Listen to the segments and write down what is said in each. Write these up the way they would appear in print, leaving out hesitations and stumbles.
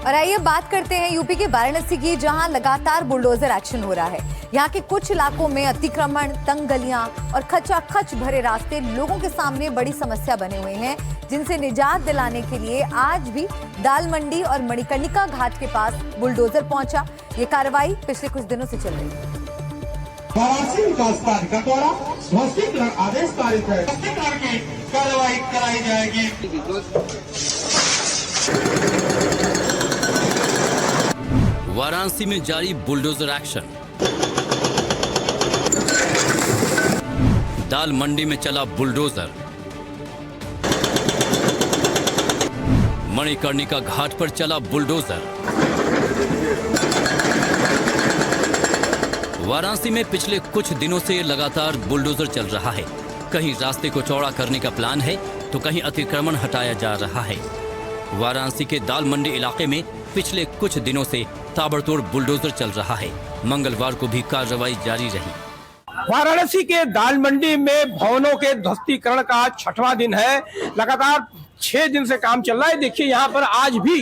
और आइए बात करते हैं यूपी के वाराणसी की, जहां लगातार बुलडोजर एक्शन हो रहा है। यहाँ के कुछ इलाकों में अतिक्रमण, तंग गलियां और खचाखच भरे रास्ते लोगों के सामने बड़ी समस्या बने हुए हैं, जिनसे निजात दिलाने के लिए आज भी दाल मंडी और मणिकर्णिका घाट के पास बुलडोजर पहुंचा। ये कार्रवाई पिछले कुछ दिनों से चल रही है। वाराणसी विकास प्राधिकरण द्वारा ध्वस्तीकरण आदेश पारित है। ध्वस्तीकरण की कार्रवाई कराई जाएगी। वाराणसी में जारी बुलडोजर एक्शन। दाल मंडी में चला बुलडोजर। मणिकर्णिका घाट पर चला बुलडोजर। वाराणसी में पिछले कुछ दिनों से लगातार बुलडोजर चल रहा है। कहीं रास्ते को चौड़ा करने का प्लान है तो कहीं अतिक्रमण हटाया जा रहा है। वाराणसी के दाल मंडी इलाके में पिछले कुछ दिनों से ताबड़तोड़ बुलडोजर चल रहा है। मंगलवार को भी कार्रवाई जारी रही। वाराणसी के दाल मंडी में भवनों के ध्वस्तीकरण का 6वां दिन है। लगातार 6 दिन से काम चल रहा है। देखिए यहाँ पर आज भी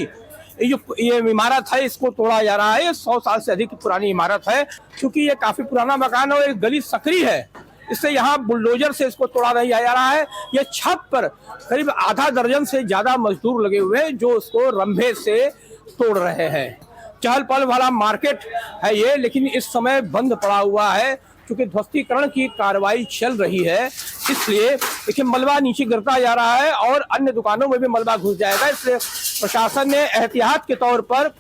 ये इमारत है, इसको तोड़ा जा रहा है। 100 साल से अधिक पुरानी इमारत है। क्योंकि ये काफी पुराना मकान है और एक गली सकरी है, इससे यहाँ बुलडोजर से इसको तोड़ा नहीं जा रहा है। ये छत पर करीब आधा दर्जन से ज्यादा मजदूर लगे हुए हैं जो उसको रंभे से तोड़ रहे हैं। चहल पहल वाला मार्केट है ये, लेकिन इस समय बंद पड़ा हुआ है क्योंकि ध्वस्तीकरण की कार्रवाई चल रही है। इसलिए देखिए मलबा नीचे गिरता जा रहा है और अन्य दुकानों में भी मलबा घुस जाएगा। इसलिए प्रशासन ने एहतियात के तौर पर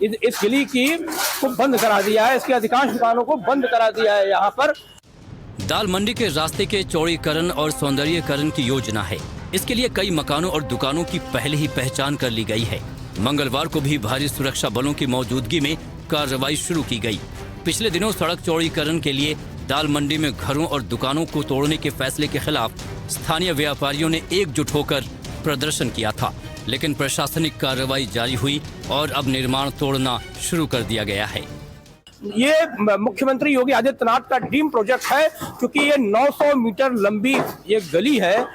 इस गली को बंद करा दिया है। इसकी अधिकांश दुकानों को बंद करा दिया है। यहाँ पर दाल मंडी के रास्ते के चौड़ीकरण और सौंदर्यीकरण की योजना है। इसके लिए कई मकानों और दुकानों की पहले ही पहचान कर ली गई है। मंगलवार को भी भारी सुरक्षा बलों की मौजूदगी में कार्रवाई शुरू की गई। पिछले दिनों सड़क चौड़ीकरण के लिए दाल मंडी में घरों और दुकानों को तोड़ने के फैसले के खिलाफ स्थानीय व्यापारियों ने एकजुट होकर प्रदर्शन किया था, लेकिन प्रशासनिक कार्रवाई जारी हुई और अब निर्माण तोड़ना शुरू कर दिया गया है। ये मुख्यमंत्री योगी आदित्यनाथ का ड्रीम प्रोजेक्ट है, क्योंकि ये 900 मीटर लंबी ये गली है,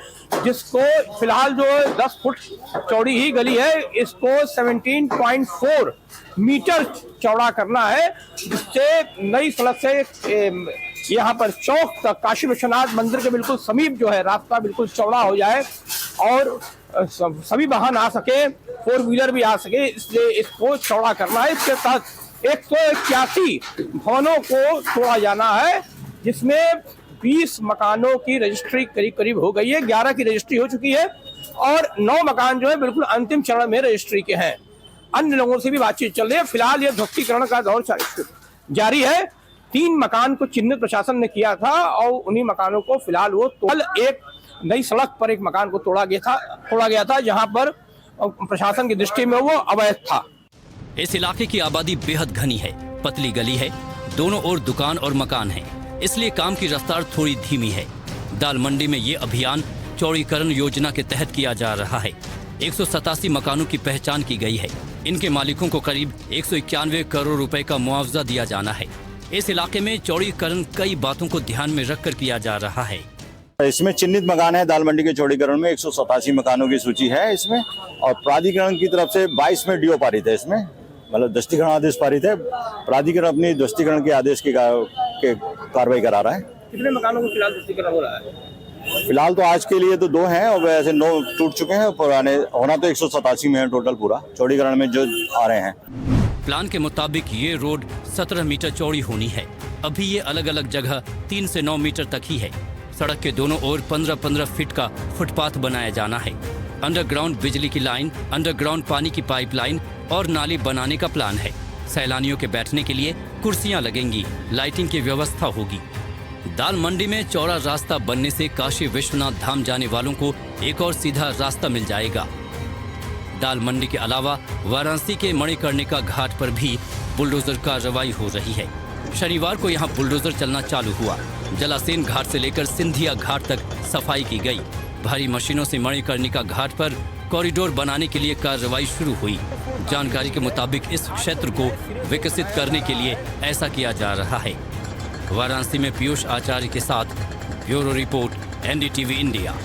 जिसको फिलहाल जो 10 फुट चौड़ी ही गली है, इसको 17.4 मीटर चौड़ा करना है, जिससे नई सड़क से यहाँ पर चौक तक काशी विश्वनाथ मंदिर के बिल्कुल समीप जो है रास्ता बिल्कुल चौड़ा हो जाए और सभी वाहन आ सके, 4 व्हीलर भी आ सके, इसलिए इसको चौड़ा करना है। इसके तहत 181 भवनों को तोड़ा जाना है, जिसमें 20 मकानों की रजिस्ट्री करीब हो गई है। 11 की रजिस्ट्री हो चुकी है और 9 मकान जो है बिल्कुल अंतिम चरण में रजिस्ट्री के हैं। अन्य लोगों से भी बातचीत चल रही है। फिलहाल ये ध्वस्तीकरण का दौर जारी है। 3 मकान को चिन्हित प्रशासन ने किया था और उन्हीं मकानों को फिलहाल वो कल एक नई सड़क पर एक मकान को तोड़ा गया था, जहां पर प्रशासन की दृष्टि में वो अवैध था। इस इलाके की आबादी बेहद घनी है, पतली गली है, दोनों ओर दुकान और मकान है, इसलिए काम की रफ्तार थोड़ी धीमी है। दाल मंडी में ये अभियान चौड़ीकरण योजना के तहत किया जा रहा है। 187 मकानों की पहचान की गई है। इनके मालिकों को करीब 191 करोड़ रुपए का मुआवजा दिया जाना है। इस इलाके में चौड़ीकरण कई बातों को ध्यान में रखकर किया जा रहा है। इसमें चिन्हित मकान है। दाल मंडी के चौड़ीकरण में 187 मकानों की सूची है इसमें, और प्राधिकरण की तरफ से 22 में डीओ पारित है। इसमें मतलब ध्वस्तीकरण आदेश पारित है। प्राधिकरण अपनी ध्वस्तीकरण के आदेश की कार्रवाई करा रहा है। कितने मकानों को फिलहाल ध्वस्तीकरण हो रहा है? फिलहाल तो आज के लिए तो 2 हैं और वैसे 9 टूट चुके हैं। पुराने होना तो 187 में है टोटल पूरा चौड़ीकरण में जो आ रहे हैं। प्लान के मुताबिक ये रोड 17 मीटर चौड़ी होनी है। अभी ये अलग अलग जगह 3 से 9 मीटर तक ही है। सड़क के दोनों ओर 15-15 फीट का फुटपाथ बनाया जाना है। अंडरग्राउंड बिजली की लाइन, अंडरग्राउंड पानी की पाइपलाइन और नाली बनाने का प्लान है। सैलानियों के बैठने के लिए कुर्सियां लगेंगी, लाइटिंग की व्यवस्था होगी। दाल मंडी में चौड़ा रास्ता बनने से काशी विश्वनाथ धाम जाने वालों को एक और सीधा रास्ता मिल जाएगा। दाल मंडी के अलावा वाराणसी के मणिकर्णिका घाट पर भी बुलडोजर कार्रवाई हो रही है। शनिवार को यहाँ बुलडोजर चलना चालू हुआ। जलासेन घाट से लेकर सिंधिया घाट तक सफाई की गई। भारी मशीनों से मणिकर्णिका घाट पर कॉरिडोर बनाने के लिए कार्रवाई शुरू हुई। जानकारी के मुताबिक इस क्षेत्र को विकसित करने के लिए ऐसा किया जा रहा है। वाराणसी में पीयूष आचार्य के साथ ब्यूरो रिपोर्ट, NDTV इंडिया।